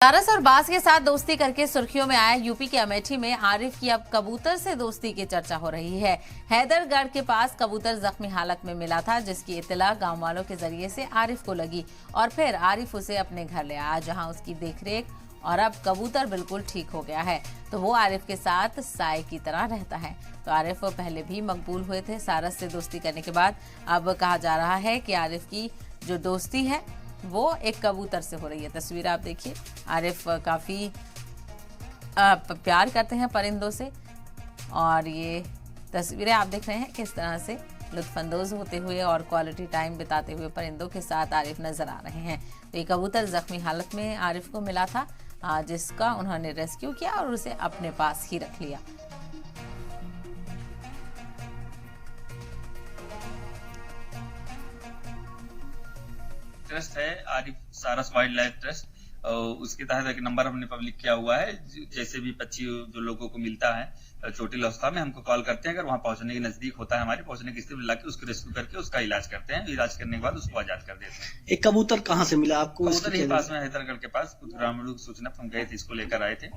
सारस और बाज के साथ दोस्ती करके सुर्खियों में आया यूपी के अमेठी में आरिफ की अब कबूतर से दोस्ती की चर्चा हो रही है। हैदरगढ़ के पास कबूतर जख्मी हालत में मिला था, जिसकी इत्तला गांव वालों के जरिए से आरिफ को लगी और फिर आरिफ उसे अपने घर ले आया, जहां उसकी देखरेख और अब कबूतर बिल्कुल ठीक हो गया है तो वो आरिफ के साथ साए की तरह रहता है। तो आरिफ पहले भी मकबूल हुए थे सारस से दोस्ती करने के बाद। अब कहा जा रहा है कि आरिफ की जो दोस्ती है वो एक कबूतर से हो रही है। तस्वीर आप देखिए, आरिफ काफ़ी प्यार करते हैं परिंदों से और ये तस्वीरें आप देख रहे हैं किस तरह से लुत्फानंदोज होते हुए और क्वालिटी टाइम बिताते हुए परिंदों के साथ आरिफ नजर आ रहे हैं। तो ये कबूतर जख्मी हालत में आरिफ को मिला था, जिसका उन्होंने रेस्क्यू किया और उसे अपने पास ही रख लिया। ट्रस्ट है आरिफ सारस वाइल्ड लाइफ ट्रस्ट, उसके तहत एक नंबर हमने पब्लिक किया हुआ है। जैसे भी पक्षी जो लोगों को मिलता है चोटिल अवस्था में हमको कॉल करते हैं, अगर वहां पहुंचने के नजदीक होता है हमारे पहुंचने की स्थिति में लाके उसको रेस्क्यू करके उसका इलाज करते हैं। इलाज करने के बाद उसको आजाद कर देते हैं। एक कबूतर कहाँ से मिला आपको? कबूतर ही पास में हैदरगढ़ के पास कुछ ग्रामीणों की सूचना पर हम गए थे, इसको लेकर आए थे।